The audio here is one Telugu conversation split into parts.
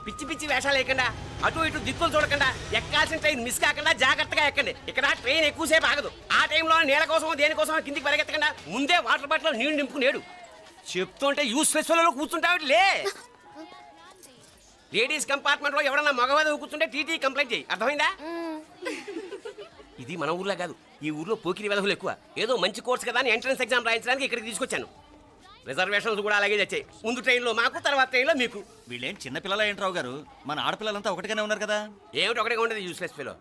పిచ్చి పిచ్చి వేషాలు లేకుండా అటు ఇటు దిక్కులు చూడకుండా ఎక్కాల్సిన ట్రైన్ మిస్ కాకుండా జాగ్రత్తగా ఎక్కండి. ఇక్కడ ట్రైన్ ఎక్కువసేపు ఆగదు. ఆ టైంలో నీళ్ళ కోసం దేనికోసం కిందికి పరిగెత్తకుండా ముందే వాటర్ బాటిల్ నీళ్లు నింపుకునేడు. చెప్తుంటే యూస్లెస్ లో కూర్చుంటావు లే. లేడీస్ కంపార్ట్మెంట్ లో ఎవడన్నా మగవాది కూర్చుంటే టీటీ కంప్లైంట్ చేయి. అర్థమైందా? ఇది మన ఊర్లో కాదు, ఈ ఊర్లో పోకిరి వెధవులు ఎక్కువ. ఏదో మంచి కోర్స్ కదా అని ఎంట్రన్స్ ఎగ్జామ్ రాయించడానికి ఇక్కడికి తీసుకొచ్చాను. రిజర్వేషన్స్ కూడా అలాగే తెచ్చాయి. ముందు ట్రైన్లో మాకు, తర్వాత ట్రైన్లో మీకు. వీళ్ళేం చిన్న పిల్లలు ఏంటి రావు గారు? మన ఆడపిల్లలంతా ఒకటిగానే ఉన్నారు కదా. ఏమిటి ఒకటిగా ఉండేది యూస్లెస్ ఫెలో.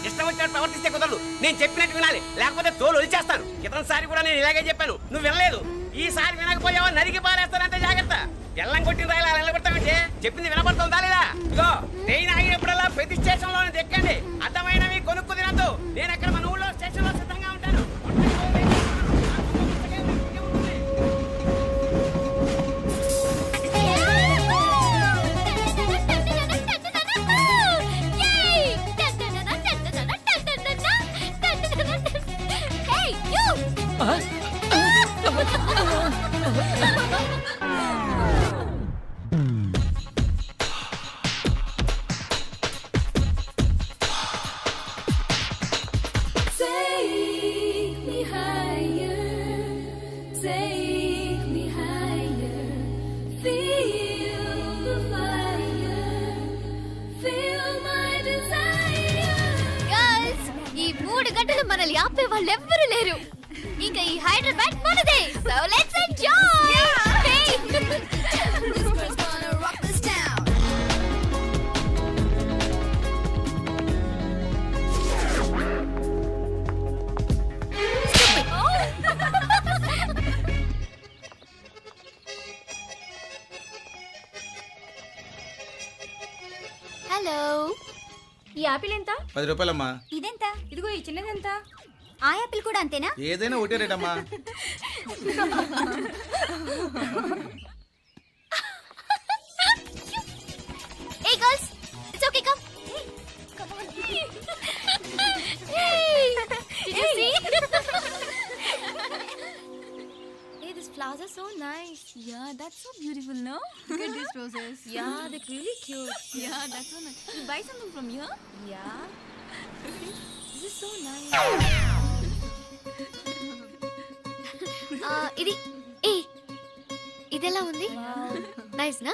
ఇష్టం వచ్చినట్టు ప్రవర్తిస్తే కుదరదు. నేను చెప్పినట్టు వినాలి, లేకపోతే తోలు వదిలేస్తాను. క్రితంసారి కూడా నేను ఇలాగే చెప్పాను, నువ్వు వినలేదు. ఈసారి వినకపోయావా నరికి పారేస్తానంటే జాగ్రత్త. ఎల్లం కొట్టిన రాయలా నిలబడతామంటే చెప్పింది వినపడుతుందా లేదా? ఇగో ట్రైన్ ఆగినప్పుడల్లా ప్రతి స్టేషన్ లో ఎక్కండి. అర్థమైనవి కొనుక్కు తినద్దు. నేను అక్కడ మన ఊళ్ళో స్టేషన్ లో సిద్ధంగా ఉంటాను. మనల్ని ఆపే వాళ్ళు ఎవ్వరూ లేరు. ఇంకా ఈ హైదరాబాద్ మనదే. So let's enjoy. హలో, ఈ యాపిల్ ఎంత? 10 రూపాయలమ్మా. ఇదెంత? ఇదిగో ఈ చిన్నది ఎంత? ఆ యాపిల్ కూడా అంతేనా? ఏదైనా ఒకటే రేట్ అమ్మా. Hey girls, it's okay, come. Come on. Hey, did you see? Hey, these flowers are so nice. Yeah, that's so beautiful, no? Look at these roses. Yeah, they're really cute. Yeah, that's so nice. You buy something from here? Yeah. This is so nice. ఇది ఇదెలా ఉంది? నైస్ నా?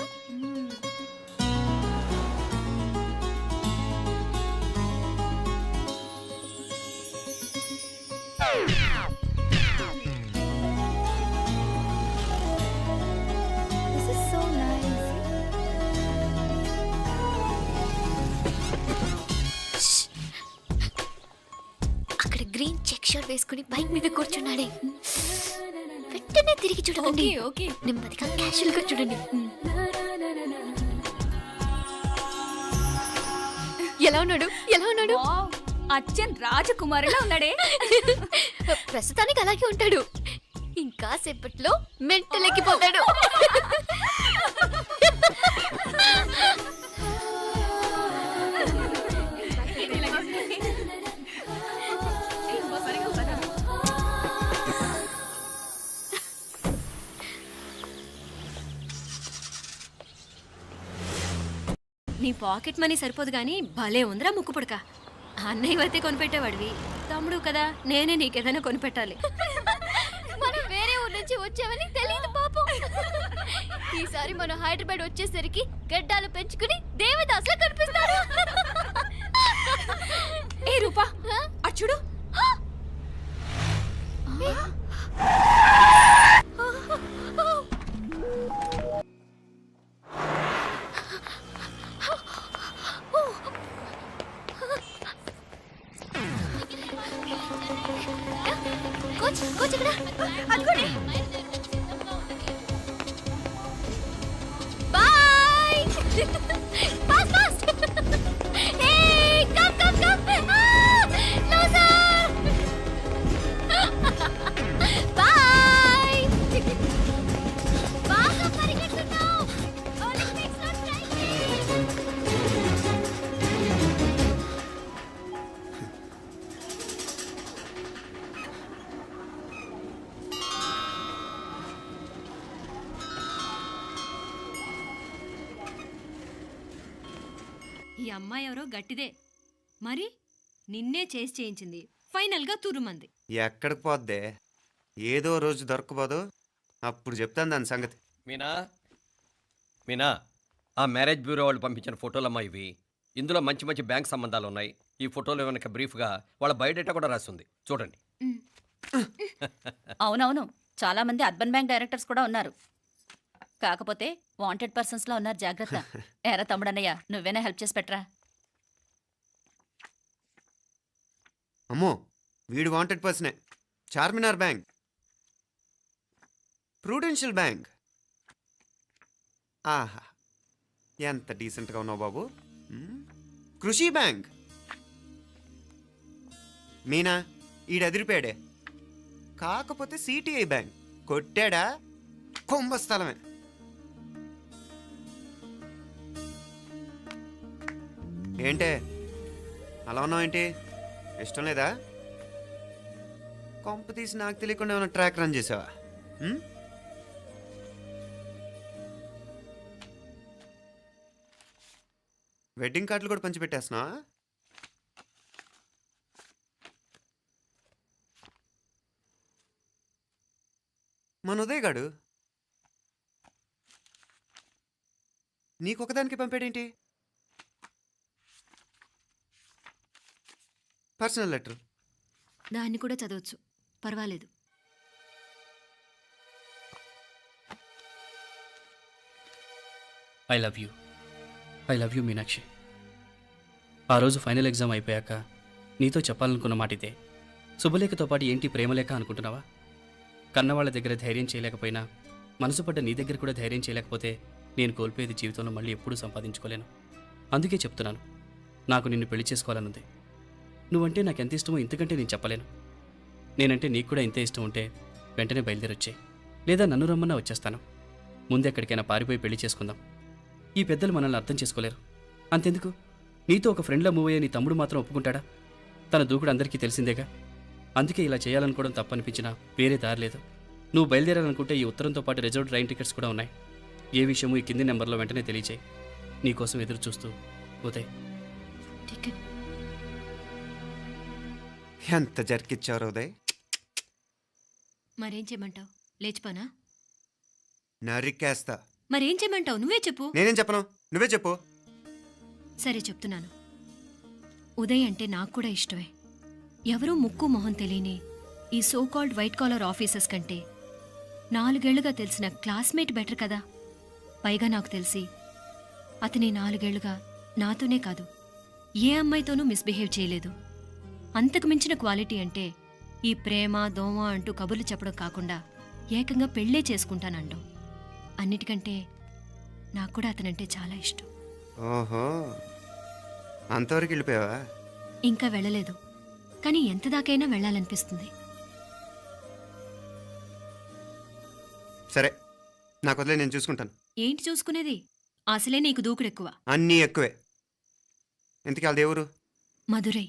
This is so nice. అక్కడ గ్రీన్ చెక్ షర్ట్ వేసుకుని బైక్ మీద కూర్చున్నాడే. వెంటనే తిరిగి చూడండి. ఓకే నెమ్మదిగా క్యాషువల్ గా చూడండి. ఎలా ఉన్నాడు? ఎలా ఉన్నాడు? అచ్చన్ రాజకుమారిలా ఉన్నాడే. ప్రస్తుతానికి అలాగే ఉంటాడు. ఇంకా సేపట్లో మెంటల్ ఎక్కిపోతాడు. నీ పాకెట్ మనీ సరిపోదు గానీ భలే ఉందిరా ముక్కు పుడక. అన్నయ్య అయితే కొనిపెట్టేవాడివి, తమ్ముడు కదా నేనే నీకేదైనా కొనిపెట్టాలి. మనం వేరే ఊరు నుంచి వచ్చామని తెలియదు పాపం. ఈసారి మనం హైదరాబాద్ వచ్చేసరికి గడ్డాలు పెంచుకుని దేవదాసులా కనిపిస్తాడు. ఏ రూపా, అచ్చుడు. కోచ్ కోచ్ ఇక్కడ అనుకోండి. Boy. Fast fast. Hey come come come. Loser. Boy. బాగా పరిగెడుతున్నావు. ఒలింపిక్స్ లో ట్రై చేయి. ఈ అమ్మాయి ఎవరో గట్టిదే మరి నిన్నే చేసి చేయించింది ఫైనల్గా తురుమంది. ఎక్కడికి పోద్దే ఏదో రోజు దొరకపోదు అప్పుడు చెప్తాను దాని సంగతి. మీనా మీనా ఆ మ్యారేజ్ బ్యూరో వాళ్ళు పంపించిన ఫోటోలమ్మా ఇవి. ఇందులో మంచి మంచి బ్యాంక్ సంబంధాలు ఉన్నాయి. ఈ ఫోటోలు వెనక బ్రీఫ్గా వాళ్ళ బయోడేటా కూడా రాస్తుంది, చూడండి. అవునవును, చాలా మంది అర్బన్ బ్యాంక్ డైరెక్టర్స్ కూడా ఉన్నారు. కాకపోతే వాంటెడ్ పర్సన్స్ లో ఉన్నారు, జాగ్రత్త. ఎరా తమ్ముడన్నయ్య, నువ్వేనా హెల్ప్ చేసి పెట్టరా? అమ్మో వీడు వాంటెడ్ పర్సనే. Charminar bank, prudential bank. ఆహా ఎంత డీసెంట్గా ఉన్నావు బాబు. కృషి బ్యాంక్. మీనా ఈడు ఎదిరిపోయాడే. కాకపోతే సిటిఐ బ్యాంక్ కొట్టాడా కుంభస్థలమే. ఏంటే అలా ఉన్నావు ఏంటి? ఇష్టం లేదా? కొంప తీసి నాకు తెలియకుండా ఏమైనా ట్రాక్ రన్ చేసావా? వెడ్డింగ్ కార్డులు కూడా పంచిపెట్టేస్తున్నా. మన ఉదయ్ గాడు నీకొకదానికి పంపాడేంటి? Personal letter. దాన్ని కూడా చదవచ్చు, పర్వాలేదు. I love you Meenakshi. ఆ రోజు ఫైనల్ ఎగ్జామ్ అయిపోయాక నీతో చెప్పాలనుకున్న మాట ఇదే. శుభలేఖతో పాటు ఏంటి ప్రేమలేఖ అనుకుంటున్నావా? కన్నవాళ్ళ దగ్గర ధైర్యం చేయలేకపోయినా మనసు పడ్డ నీ దగ్గర కూడా ధైర్యం చేయలేకపోతే నేను కోల్పోయేది జీవితంలో మళ్ళీ ఎప్పుడూ సంపాదించుకోలేను. అందుకే చెప్తున్నాను, నాకు నిన్ను పెళ్లి చేసుకోవాలనుంది. నువ్వంటే నాకు ఎంత ఇష్టమో ఇంతకంటే నేను చెప్పలేను. నేనంటే నీకు కూడా ఇంతే ఇష్టం ఉంటే వెంటనే బయలుదేరొచ్చాయి, లేదా నన్ను రమ్మన్నా వచ్చేస్తాను. ముందెక్కడికైనా పారిపోయి పెళ్లి చేసుకుందాం. ఈ పెద్దలు మనల్ని అర్థం చేసుకోలేరు. అంతెందుకు, నీతో ఒక ఫ్రెండ్లా మూవ్ అయ్యే నీ తమ్ముడు మాత్రం ఒప్పుకుంటాడా? తన దూకుడు అందరికీ తెలిసిందేగా. అందుకే ఇలా చేయాలనుకోవడం తప్పనిపించినా వేరే దారి లేదు. నువ్వు బయలుదేరాలనుకుంటే ఈ ఉత్తరంతో పాటు రిజర్వ్ ట్రైన్ టికెట్స్ కూడా ఉన్నాయి. ఏ విషయమూ ఈ కింది నెంబర్లో వెంటనే తెలియచేయి. నీకోసం ఎదురు చూస్తూ ఉదయ్. టికెట్ ఎంత జరికిచ్చావు ఉదయ్. మరేం చేయమంటావు? లేచిపోనా? నరికేస్తా. మరేం చేయమంటావు? నువ్వే చెప్పు. నేనేం చెప్పను, నువ్వే చెప్పు. సరే చెప్తున్నాను. ఉదయ్ అంటే నాకు కూడా ఇష్టమే. ఎవరూ ముక్కు మొహం తెలియని ఈ సోకాల్డ్ వైట్ కాలర్ ఆఫీసర్స్ కంటే 4 ఏళ్లుగా తెలిసిన క్లాస్మేట్ బెటర్ కదా. పైగా నాకు తెలిసి అతని 4 ఏళ్లుగా నాతోనే కాదు ఏ అమ్మాయితోనూ మిస్బిహేవ్ చేయలేదు. అంతకు మించిన క్వాలిటీ అంటే ఈ ప్రేమ దోమ అంటూ కబుర్లు చెప్పడం కాకుండా ఏకంగా పెళ్ళే చేసుకుంటానండం. అన్నిటికంటే నాకు కూడా అతనంటే చాలా ఇష్టం. ఓహో అంతవరకు వెళ్ళిపోయావా? ఇంకా వెళ్ళలేదు, కానీ ఎంత దాకైనా వెళ్ళాలనిపిస్తుంది. సరే నాకు వదిలే, నేను చూసుకుంటాను. ఏంటి చూసుకునేది? అసలే నీకు దూకుడు ఎక్కువ. అన్నీ ఎక్కువే. ఇంతకీ వాళ్ళ దేవురు? మధురై.